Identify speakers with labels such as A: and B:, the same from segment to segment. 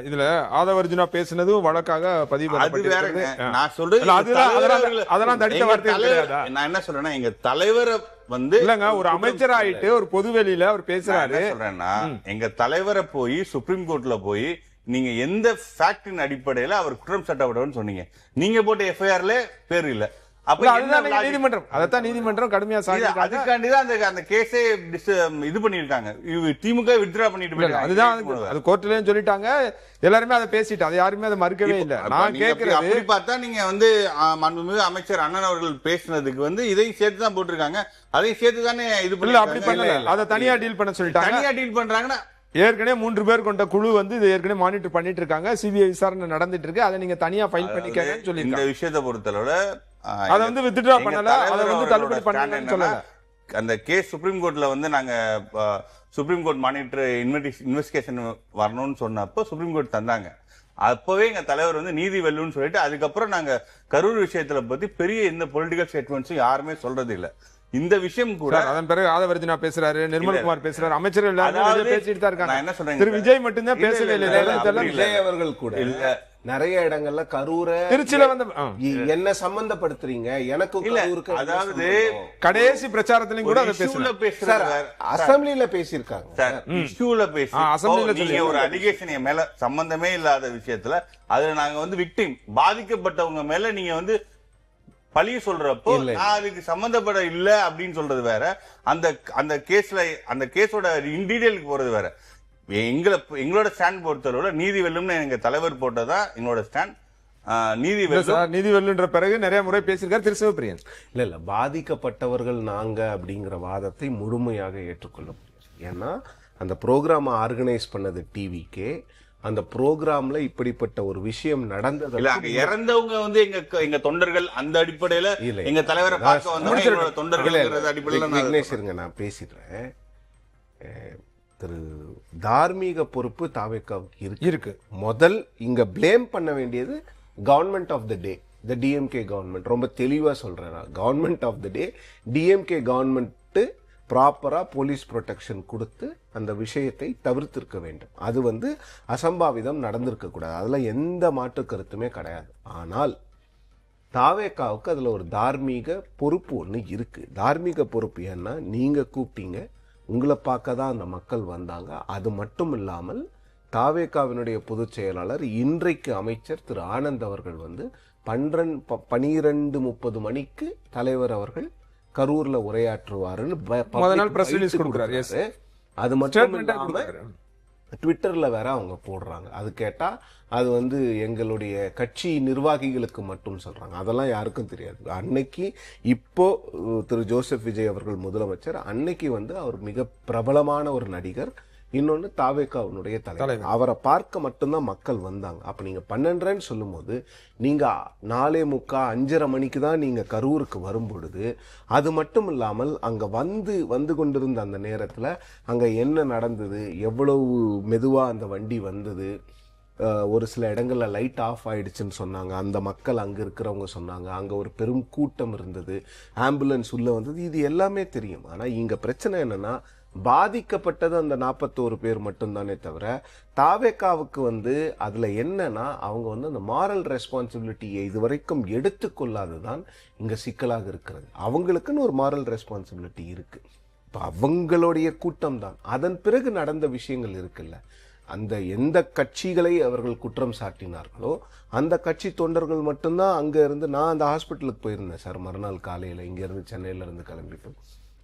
A: இதுல ஆதவர்ஜுனா பேசினதும் வழக்காக பதிவு பண்ணப்பட்டிருக்கிறது.
B: நான் சொல்றது
A: அதெல்லாம் தடித்த வார்த்தை கிடையாதா?
B: நான் என்ன சொல்றேன்னா, எங்க தலைவரை வந்து
A: இல்லங்க, ஒரு அமைச்சர் ஆயிட்டு ஒரு பொதுவெளியில அவர் பேசுறாரு.
B: சொல்றேன்னா, எங்க தலைவரை போய் சுப்ரீம் கோர்ட்ல போய் நீங்க எந்த ஃபேக்டின் அடிப்படையில அவர் குற்றம் சாட்டப்பட்டவர்னு சொன்னீங்க. நீங்க போட்ட எஃப்ஐஆர்ல பேர் இல்ல.
A: நீதிமன்றம் அதைத்தான் நீதிமன்றம் கடுமையா சாதிச்சிருக்காங்க.
B: அதுக்காண்டிதான் அந்த கேஸே இது பண்ணிருக்காங்க. திமுக வித்ட்ரா பண்ணிட்டு போயிட்டாங்க.
A: அதுதான் அது கோர்ட்லயும் சொல்லிட்டாங்க. எல்லாருமே அதை பேசிட்டு அதை யாருமே அதை மறுக்கவே இல்லை. நான் கேட்கிறேன்,
B: அப்படி பார்த்தா நீங்க வந்து மாண்புமிகு அமைச்சர் அண்ணன் அவர்கள் பேசினதுக்கு வந்து இதையும் சேர்த்து தான் போட்டிருக்காங்க. அதையும் சேர்த்து தானே இது பண்ணல.
A: அப்படி பண்ணல, அதை தனியா டீல் பண்ண சொல்லிட்டாங்க.
B: தனியா டீல் பண்றாங்கன்னா
A: ஏற்கனவே 3 பேர் கொண்ட குழு வந்து இது ஏற்கனவே மானிட்டர் பண்ணிட்டு இருக்காங்க. சிபிஐ விசாரணை நடந்துட்டு இருக்கு. அதை நீங்க தனியா ஃபைல் பண்ணிக்கங்கன்னு சொல்லி இந்த
B: விஷயத்தை பொறுத்தளவுல
A: அதை வந்து வித்ட்ரா பண்ணல, அதை வந்து தள்ளுபடி பண்ணலன்னு சொல்லல.
B: அந்த கேஸ் சுப்ரீம் கோர்ட்ல வந்து நாங்க சுப்ரீம் கோர்ட் மானிட்டர் இன்வெஸ்டிகேஷன் வரணும்னு சொன்னப்போ சுப்ரீம் கோர்ட் தந்தாங்க. அப்பவே எங்க தலைவர் வந்து நீதி வெல்லுன்னு சொல்லிட்டு அதுக்கப்புறம் நாங்க கரூர் விஷயத்துல பத்தி பெரிய எந்த பொலிட்டிக்கல் ஸ்டேட்மெண்ட்ஸும் யாருமே சொல்றது இல்ல. இந்த விஷயம் கூட
A: அதன் பிறகு ஆதவர்ஜுனா பேசுறாரு, நிர்மல்குமார் பேசுறாரு, அமைச்சர்கள் எல்லாரும் பேசிட்டு தான் இருக்காங்க.
B: என்ன சொல்றேன்,
A: திரு விஜய் மட்டும்தான் பேசவே இல்லை.
C: விஜய் அவர்கள் கூட இல்ல நிறைய இடங்கள்ல கரூரை
A: திருச்சியில வந்து
C: என்ன சம்பந்தப்படுத்துறீங்க, எனக்கு கரூருக்கு,
B: அதாவது
A: கடைசி பிரச்சாரத்திலும் கூட அதை
B: பேசுறாங்க.
C: அசம்பிளில பேசியிருக்காங்க.
B: நீங்க ஒரு அலிகேஷன் மேல சம்பந்தமே இல்லாத விஷயத்துல அதுல நாங்க வந்து விக்டிம் பாதிக்கப்பட்டவங்க மேல நீங்க வந்து பழிய சொல்றப்போ நான் அதுக்கு சம்பந்தப்பட இல்ல அப்படின்னு சொல்றது வேற, அந்த கேஸ்ல அந்த கேஸோட இன்டீரியலுக்கு போறது வேற. எங்களோட ஸ்டாண்ட் பொறுத்தவரை நீதி வெல்லும்னு எங்க தலைவர் போட்டதா எங்களோட ஸ்டாண்ட். நீதி
A: வெல்லுன்ற பிறகு நிறைய முறை பேசியிருக்காரு திரு சிவபிரியன்.
C: இல்ல பாதிக்கப்பட்டவர்கள் நாங்க அப்படிங்கிற வாதத்தை முழுமையாக ஏற்றுக்கொள்ள முடியும். ஏன்னா அந்த ப்ரோக்ராம் ஆர்கனைஸ் பண்ணது டிவிக்கே. அந்த ப்ரோக்ராம்ல இப்படிப்பட்ட ஒரு விஷயம் நடந்தது.
B: இறந்தவங்க வந்து எங்க தொண்டர்கள் அந்த அடிப்படையில எங்க தலைவரை பார்க்க வந்தவங்க தொண்டர்கள்
C: விக்னேஷ், நான் பேசிடுறேன். திரு தார்மீக பொறுப்பு தாவேக்காவுக்கு இருக்கு. முதல் இங்க பிளேம் பண்ண வேண்டியது government of the day, the DMK government. ரொம்ப தெளிவா சொல்றேன், government of the day DMK government ப்ராப்பரா போலீஸ் ப்ரொடெக்ஷன் கொடுத்து அந்த விஷயத்தை தவிர்த்திருக்க வேண்டும். அது வந்து அசம்பாவிதம் நடந்திருக்க கூடாது, அதுல எந்த மாற்று கருத்துமே கிடையாது. ஆனால் தாவேக்காவுக்கு அதுல ஒரு தார்மீக பொறுப்பு ஒண்ணு இருக்கு. தார்மீக பொறுப்பு ஏன்னா, நீங்க கூப்பிட்டீங்க, உங்களை பார்க்க தான் அந்த மக்கள் வந்தாங்க. அது மட்டும் இல்லாமல் தாவேக்காவினுடைய பொதுச் செயலாளர் இன்றைக்கு அமைச்சர் திரு ஆனந்த் அவர்கள் வந்து 12:30 மணிக்கு தலைவர் அவர்கள் கரூர்ல உரையாற்றுவாருன்னு அது மட்டும் இல்லாம ட்விட்டர்ல வேற அவங்க போடுறாங்க. அது கேட்டா அது வந்து எங்களுடைய கட்சி நிர்வாகிகளுக்கு மட்டும் சொல்றாங்க, அதெல்லாம் யாருக்கும் தெரியாது. அன்னைக்கு இப்போ திரு ஜோசப் விஜய் அவர்கள் முதலமைச்சர், அன்னைக்கு வந்து அவர் மிக பிரபலமான ஒரு நடிகர், இன்னொன்னு தாவேக்காவுடைய தலைவர். அவரை பார்க்க மட்டும்தான் மக்கள் வந்தாங்க. அப்ப நீங்க 12:30 சொல்லும் போது நீங்க 4:45 5:30 மணிக்கு தான் நீங்க கரூருக்கு வரும் பொழுது, அது மட்டும் இல்லாமல் அங்க வந்து கொண்டிருந்த அந்த நேரத்துல அங்க என்ன நடந்தது, எவ்வளவு மெதுவா அந்த வண்டி வந்தது, ஒரு சில இடங்கள்ல லைட் ஆஃப் ஆயிடுச்சுன்னு சொன்னாங்க. அந்த மக்கள் அங்க இருக்கிறவங்க சொன்னாங்க. அங்க ஒரு பெரும் கூட்டம் இருந்தது, ஆம்புலன்ஸ் உள்ள வந்தது, இது எல்லாமே தெரியும். ஆனா இங்க பிரச்சனை என்னன்னா, பாதிக்கப்பட்டது அந்த 41 பேர் மட்டும்தானே தவிர தாவேக்காவுக்கு வந்து அதுல என்னன்னா, அவங்க வந்து அந்த மாரல் ரெஸ்பான்சிபிலிட்டியை இதுவரைக்கும் எடுத்துக்கொள்ளாததான் இங்க சிக்கலாக இருக்கிறது. அவங்களுக்குன்னு ஒரு மாரல் ரெஸ்பான்சிபிலிட்டி இருக்கு. இப்ப அவங்களுடைய கூட்டம் தான். அதன் பிறகு நடந்த விஷயங்கள் இருக்குல்ல, அந்த எந்த கட்சிகளை அவர்கள் குற்றம் சாட்டினார்களோ அந்த கட்சி தொண்டர்கள் மட்டும்தான் அங்க இருந்து, நான் அந்த ஹாஸ்பிட்டலுக்கு போயிருந்தேன் சார் மறுநாள் காலையில, இங்க இருந்து சென்னையில இருந்து கிளம்பிட்டு,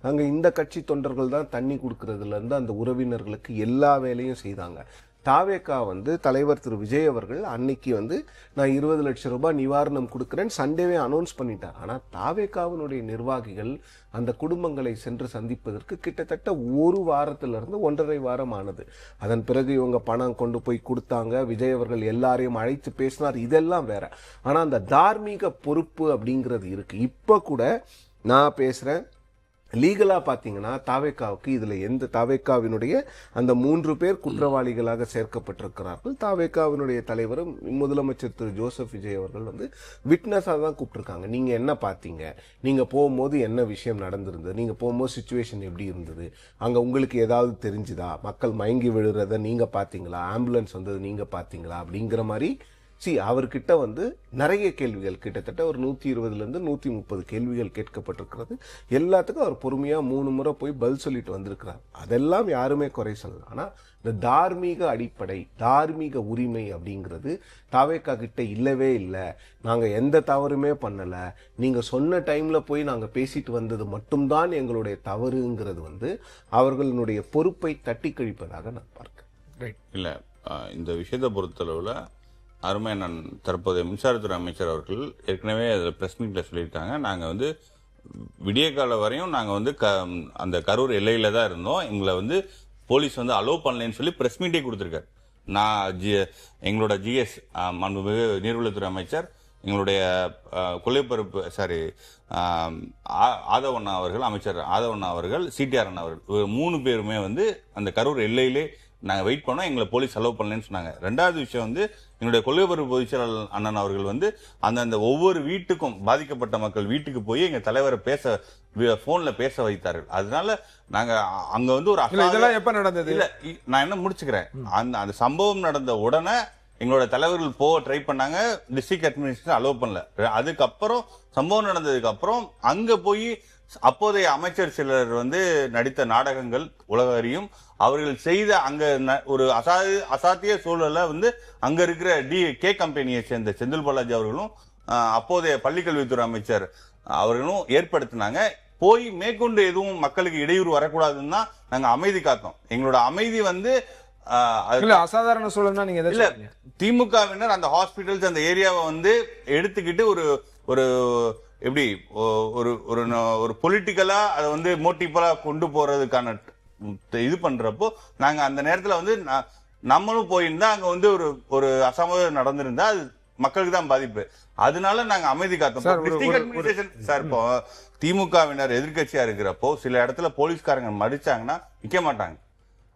C: அங்க இந்த கட்சி தொண்டர்கள் தான் தண்ணி கொடுக்கறதுல இருந்து அந்த உறவினர்களுக்கு எல்லா வேலையும் செய்தாங்க. தாவேக்கா வந்து தலைவர் திரு விஜய் அவர்கள் அன்னைக்கு வந்து நான் 20 லட்சம் ரூபாய் நிவாரணம் கொடுக்கிறேன் சண்டேவே அனௌன்ஸ் பண்ணிட்டார். ஆனா தாவேக்காவினுடைய நிர்வாகிகள் அந்த குடும்பங்களை சென்று சந்திப்பதற்கு கிட்டத்தட்ட 1 வாரத்திலிருந்து 1.5 வாரம் ஆனது. அதன் பிறகு இவங்க பணம் கொண்டு போய் கொடுத்தாங்க, விஜய் அவர்கள் எல்லாரையும் அழைத்து பேசினார், இதெல்லாம் வேற. ஆனா அந்த தார்மீக பொறுப்பு அப்படிங்கிறது இருக்கு. இப்ப கூட நான் பேசுறேன், லீகலா பாத்தீங்கன்னா தாவேக்காவுக்கு இதுல எந்த தாவேக்காவினுடைய அந்த 3 பேர் குற்றவாளிகளாக சேர்க்கப்பட்டிருக்கிறார்கள். தாவேக்காவினுடைய தலைவர் முதலமைச்சர் திரு ஜோசப் விஜய் அவர்கள் வந்து விட்னஸா தான் கூப்பிட்டிருக்காங்க. நீங்க என்ன பாத்தீங்க, நீங்க போகும்போது என்ன விஷயம் நடந்திருந்தது, நீங்க போகும்போது சிச்சுவேஷன் எப்படி இருந்தது, அங்க உங்களுக்கு ஏதாவது தெரிஞ்சுதா, மக்கள் மயங்கி விழுறத நீங்க பாத்தீங்களா, ஆம்புலன்ஸ் வந்தது நீங்க பாத்தீங்களா அப்படிங்கிற மாதிரி அவர்கிட்ட வந்து நிறைய கேள்விகள், கிட்டத்தட்ட ஒரு 120 130 கேள்விகள் கேட்கப்பட்டிருக்கிறது. எல்லாத்துக்கும் அவர் பொறுமையா 3 முறை போய் பதில் சொல்லிட்டு வந்திருக்கிறார். அதெல்லாம் யாருமே குறை சொல்லலாம். ஆனா இந்த தார்மீக அடிப்படை, தார்மீக உரிமை அப்படிங்கிறது தாவேக்கா கிட்ட இல்லவே இல்லை. நாங்க எந்த தவறுமே பண்ணல, நீங்க சொன்ன டைம்ல போய் நாங்க பேசிட்டு வந்தது மட்டும்தான் எங்களுடைய தவறுங்கிறது வந்து அவர்களுடைய பொறுப்பை தட்டி கழிப்பதாக நான் பார்க்கிறேன்.
B: இல்ல இந்த விஷயத்தை பொறுத்தளவுல அருமை நான் தற்போதைய மின்சாரத்துறை அமைச்சர் அவர்கள் ஏற்கனவே அதில் பிரஸ் மீட்ல சொல்லியிருக்காங்க. நாங்கள் வந்து விடிய கால வரையும் நாங்கள் வந்து அந்த கரூர் எல்லையில தான் இருந்தோம், எங்களை வந்து போலீஸ் வந்து அலோவ் பண்ணலன்னு சொல்லி பிரஸ் மீட்டே கொடுத்துருக்காரு. நான் எங்களோட ஜிஎஸ் மாண்புமிகு நீர்வளத்துறை அமைச்சர், எங்களுடைய கொள்ளைப்பருப்பு ஆதவண்ணா அவர்கள், அமைச்சர் ஆதவண்ணா அவர்கள், சிடிஆர் அண்ணா அவர்கள் 3 பேருமே வந்து அந்த கரூர் எல்லையிலே நாங்கள் வெயிட் பண்ணோம், எங்களை போலீஸ் அலோவ் பண்ணலன்னு சொன்னாங்க. 2வது விஷயம் வந்து என்னுடைய கொள்கைப்பருப்பு பொதுச்செயலாளர் அண்ணன் அவர்கள் வந்து அந்த ஒவ்வொரு வீட்டுக்கும் பாதிக்கப்பட்ட மக்கள் வீட்டுக்கு போய் எங்க தலைவரை போன்ல பேச வைத்தார்கள். அதனால நாங்க அங்க வந்து ஒரு
A: இதெல்லாம் எப்ப நடந்தது
B: இல்ல, நான் என்ன முடிச்சுக்கிறேன், அந்த சம்பவம் நடந்த உடனே எங்களோட தலைவர்கள் போக ட்ரை பண்ணாங்க, டிஸ்ட்ரிக்ட் அட்மினிஸ்ட்ரேஷன் அலோவ் பண்ணல. அதுக்கப்புறம் சம்பவம் நடந்ததுக்கு அப்புறம் அங்க போய் அப்போதைய அமைச்சர் சிலர் வந்து நடித்த நாடகங்கள் உலக அறியும், அவர்கள் செய்த அங்க ஒரு அசாத்திய சூழலை வந்து அங்க இருக்கிற கே கம்பெனியை சேர்ந்த செந்தில் பாலாஜி அவர்களும் அப்போதைய பள்ளிக்கல்வித்துறை அமைச்சர் அவர்களும் ஏற்படுத்தினாங்க. போய் மேற்கொண்டு எதுவும் மக்களுக்கு இடையூறு வரக்கூடாதுன்னு தான் நாங்க அமைதி காத்தோம். எங்களோட அமைதி வந்து
A: அசாதாரண சூழல் நீங்க
B: இல்ல, திமுகவினர் அந்த ஹாஸ்பிட்டல்ஸ் அந்த ஏரியாவை வந்து எடுத்துக்கிட்டு ஒரு எப்படி ஒரு பொலிட்டிக்கலா அதை வந்து மோட்டிவா கொண்டு போறதுக்கான இது பண்றப்போ நாங்க அந்த நேரத்துல வந்து நம்மளும் போயிருந்தா அங்க வந்து ஒரு அசம்பாவிதம் நடந்திருந்தா அது மக்களுக்கு தான் பாதிப்பு. அதனால நாங்க அமைதி காத்தோம். சார் இப்போ திமுகவினர் எதிர்கட்சியா இருக்கிறப்போ சில இடத்துல போலீஸ்காரங்க மடிச்சாங்கன்னா நிக்க மாட்டாங்க,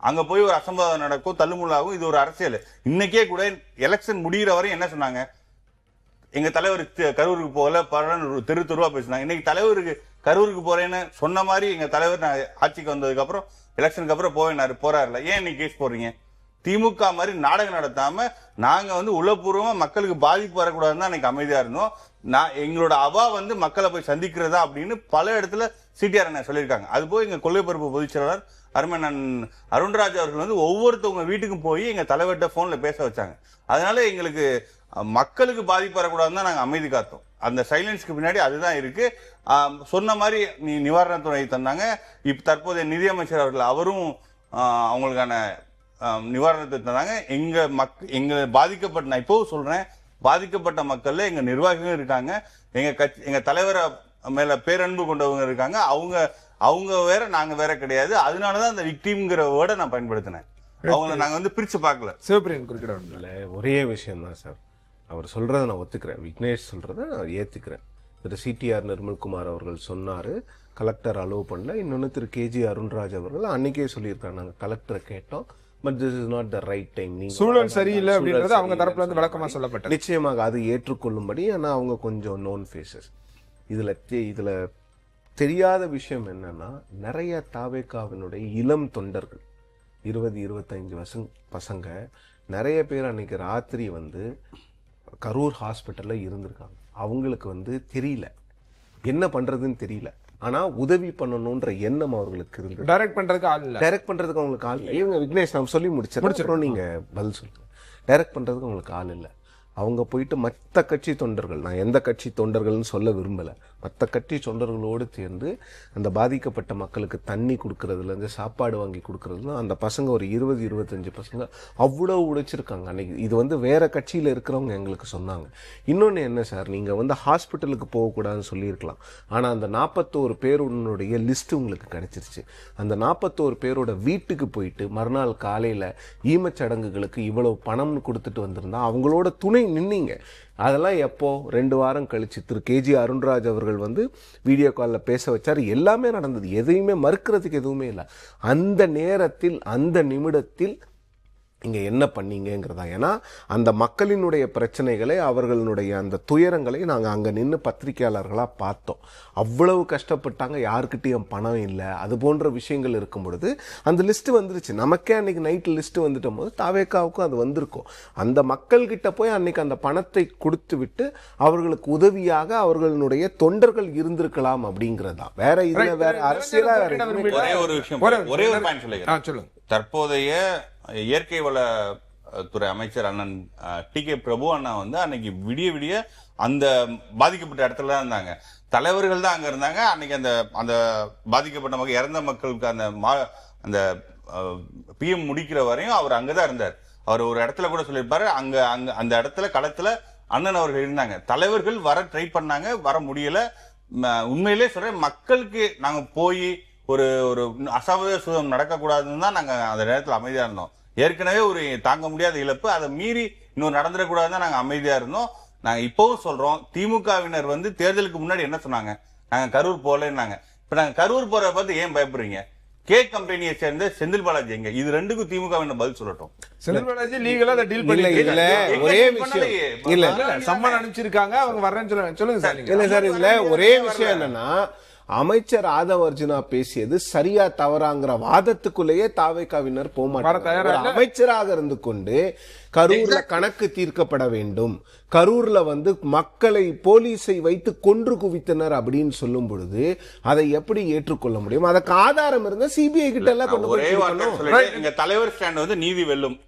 B: அங்க போய் ஒரு அசம்பாவிதம் நடக்கும், தள்ளுமுள்ளாகும். இது ஒரு அரசியல். இன்னைக்கே கூட எலெக்ஷன் முடிகிற வரையும் என்ன சொன்னாங்க, எங்க தலைவர் கரூருக்கு போகல, தெருவா பேசினாங்க. இன்னைக்கு தலைவருக்கு கரூருக்கு போறேன்னு சொன்ன மாதிரி எங்க தலைவர் ஆட்சிக்கு வந்ததுக்கு அப்புறம் எலெக்ஷனுக்கு அப்புறம் போறாருல, ஏன் இன்னைக்கு கேஸ் போடுறீங்க? திமுக மாதிரி நாடகம் நடத்தாம நாங்க வந்து உளப்பூர்வமா மக்களுக்கு பாதிப்பு வரக்கூடாதுன்னு தான் இன்னைக்கு அமைதியா இருந்தோம். எங்களோட அவா வந்து மக்களை போய் சந்திக்கிறதா அப்படின்னு பல இடத்துல சிடிஆர் என்ன சொல்லியிருக்காங்க. அது போய் எங்க கொள்கைப்பருப்பு பொதுச்செயலாளர் அருமன் அருண்ராஜ் அவர்கள் வந்து ஒவ்வொருத்தவங்க வீட்டுக்கும் போய் எங்க தலைவர்கிட்ட போன்ல பேச வச்சாங்க. அதனால எங்களுக்கு மக்களுக்கு பாதிப்பு வரக்கூடாதுன்னு தான் நாங்க அமைதி காத்தோம். அந்த சைலன்ஸ்க்கு பின்னாடி அதுதான் இருக்கு. சொன்ன மாதிரி நிவாரணத்துறை தந்தாங்க. இப்ப தற்போதைய நிதியமைச்சர் அவர்கள் அவரும் அவங்களுக்கான நிவாரணத்தை தந்தாங்க. எங்க பாதிக்கப்பட்ட, நான் இப்போ சொல்றேன், பாதிக்கப்பட்ட மக்கள்ல எங்க நிர்வாகிகள் இருக்காங்க, எங்க தலைவரை மேல பேரன்பு கொண்டவங்க இருக்காங்க. அவங்க வேற, நாங்க வேற கிடையாது. அதனாலதான் அந்த விக்டிம்ங்கிற வேர்டை நான் பயன்படுத்தினேன். அவங்கள நாங்க வந்து பிரிச்சு பார்க்கல.
A: சிவபிரியன் குறுக்கிட
C: ஒரே விஷயம் தான் சார், அவர் சொல்றதை நான் ஒத்துக்கிறேன், விக்னேஷ் சொல்றதை நான் ஏத்துக்கிறேன். திரு சிடிஆர் நிர்மல்குமார் அவர்கள் சொன்னாரு கலெக்டர் அலோவ் பண்ணல. இன்னொன்னு திரு கேஜி அருண்ராஜ் அவர்கள் அன்னைக்கே சொல்லியிருக்காங்க, நாங்க கலெக்டரை கேட்டோம், but this is not the right time,
A: சூழல் சரியில்லை அப்படின்றது அவங்க தரப்புல இருந்து விளக்கமா சொல்லப்பட்டது.
C: நிச்சயமாக அது ஏற்றுக்கொள்ளும்படி. ஆனா அவங்க கொஞ்சம் நோன் ஃபேஸஸ். இதுல தெரியாத விஷயம் என்னன்னா, நிறைய தாவேக்காவினுடைய இளம் தொண்டர்கள் 20-25 பசங்க நிறைய பேர் அன்னைக்கு ராத்திரி வந்து கரூர் ஹாஸ்பிட்டல்ல இருந்திருக்காங்க. அவங்களுக்கு வந்து தெரியல, என்ன பண்றதுன்னு தெரியல. ஆனா உதவி பண்ணணும்ன்ற எண்ணம் அவர்களுக்கு இருந்து
A: டைரக்ட் பண்றதுக்கு
C: அவங்களுக்கு ஆள் இல்லை. இவங்க விக்னேஷ் நான் சொல்லி முடிச்சிடும், நீங்க பதில் சொல்லுங்க. டைரக்ட் பண்றதுக்கு அவங்களுக்கு ஆள் இல்லை. அவங்க போயிட்டு மற்ற கட்சி தொண்டர்கள், நான் எந்த கட்சி தொண்டர்கள்னு சொல்ல விரும்பல, மற்ற கட்சி தொண்டர்களோடு சேர்ந்து அந்த பாதிக்கப்பட்ட மக்களுக்கு தண்ணி கொடுக்கறதுல இருந்து சாப்பாடு வாங்கி கொடுக்கறதுல அந்த பசங்க ஒரு 20-25 பசங்க அவ்வளவு உழைச்சிருக்காங்க அன்னைக்கு. இது வந்து வேற கட்சியில இருக்கிறவங்க எங்களுக்கு சொன்னாங்க. இன்னொன்னு என்ன சார், நீங்க வந்து ஹாஸ்பிட்டலுக்கு போகக்கூடாதுன்னு சொல்லியிருக்கலாம், ஆனா அந்த 41 பேருடைய லிஸ்ட் உங்களுக்கு கிடைச்சிருச்சு. அந்த 41 பேரோட வீட்டுக்கு போயிட்டு மறுநாள் காலையில ஈமச்சடங்குகளுக்கு இவ்வளவு பணம்னு கொடுத்துட்டு வந்திருந்தா அவங்களோட துணை நின்னீங்க. அதெல்லாம் எப்போ 2 வாரம் கழிச்சு திரு கேஜி அருண்ராஜ் அவர்கள் வந்து வீடியோ காலில் பேச வச்சார். எல்லாமே நடந்தது, எதையுமே மறுக்கிறதுக்கு எதுவுமே இல்லை. அந்த நேரத்தில் அந்த நிமிடத்தில் இங்கே என்ன பண்ணீங்கிறதா. ஏன்னா அந்த மக்களினுடைய பிரச்சனைகளை, அவர்களுடைய அந்த துயரங்களை நாங்கள் அங்கே நின்று பத்திரிகையாளர்களாக பார்த்தோம். அவ்வளவு கஷ்டப்பட்டாங்க, யாருக்கிட்டையும் பணம் இல்லை, அது போன்ற விஷயங்கள் இருக்கும் பொழுது அந்த லிஸ்ட்டு வந்துருச்சு. நமக்கே அன்னைக்கு நைட்டு லிஸ்ட்டு வந்துட்ட போது தாவேக்காவுக்கும் அது வந்திருக்கும். அந்த மக்கள்கிட்ட போய் அன்னைக்கு அந்த பணத்தை கொடுத்து விட்டு அவர்களுக்கு உதவியாக அவர்களுடைய தொண்டர்கள் இருந்திருக்கலாம் அப்படிங்கிறதா. வேற இதுல வேற அரசியலா
B: ஒரே ஒரு விஷயம், ஒரே ஒரு பாயிண்ட் சொல்லுங்க. தற்போதைய இயற்கை வள துறை அமைச்சர் அண்ணன் டி.கே. பிரபு அண்ணா வந்து அன்னைக்கு விடிய அந்த பாதிக்கப்பட்ட இடத்துல தான் இருந்தாங்க. தலைவர்கள் தான் அங்க இருந்தாங்க. அன்னைக்கு அந்த பாதிக்கப்பட்ட மக்கள், இறந்த மக்களுக்கு அந்த பிஎம் முடிக்கிற வரையும் அவர் அங்கதான் இருந்தார். அவர் ஒரு இடத்துல கூட சொல்லியிருப்பாரு, அங்க அந்த இடத்துல களத்துல அண்ணன் அவர்கள் இருந்தாங்க. தலைவர்கள் வர ட்ரை பண்ணாங்க, வர முடியல. உண்மையிலே சொல்றேன், மக்களுக்கு நாங்க போய் ஒரு அசம்பாவிதம் நடக்கக்கூடாதுன்னு தான் நாங்க அந்த நேரத்தில் அமைதியா இருந்தோம். ஏற்கனவே ஒரு தாங்க முடியாத இழப்பு, அதை மீறி இன்னொரு நடந்துடக்கூடாதுன்னு தான் நாங்க அமைதியா இருந்தோம். நாங்க இப்பவும் சொல்றோம், திமுகவினர் வந்து தேர்தலுக்கு முன்னாடி என்ன சொன்னாங்க, நாங்க கரூர் போலன்னாங்க. இப்ப நாங்க கரூர் போறத பார்த்து ஏன் பயப்படுறீங்க? கேக் கம்பெனியை சேர்ந்த செந்தில் பாலாஜி எங்க? இது ரெண்டுக்கும் திமுகவினர் பதில் சொல்லட்டும்.
A: செந்தில் பாலாஜி லீகலா அதை டீல் பண்ணி
C: இல்ல ஒரே விஷயம் இல்ல,
A: சம்மன் அனுப்பிச்சிருக்காங்க, அவங்க வர்றேன்னு சொல்லுங்க சார்.
C: இல்ல சார், இதுல ஒரே விஷயம் என்னன்னா, அமைச்சர் ஆதவ் அர்ஜுனா பேசியது சரியா தவறாங்கிற வாதத்துக்குள்ளேயே தாவேக்காவினர் போமாட்டாங்க. அமைச்சராக இருந்து கொண்டு கரூர்ல கணக்கு தீர்க்கப்பட வேண்டும், கரூர்ல வந்து மக்களை போலீஸை வைத்து கொன்று குவித்தனர் அப்படின்னு சொல்லும் பொழுது அதை எப்படி ஏற்றுக்கொள்ள முடியும்? அதுக்கு ஆதாரம் இருந்தா சிபிஐ கிட்ட எல்லாம் கொண்டு போய்
B: தலைவர் ஸ்டாண்ட் வந்து நீதி வெல்லும்.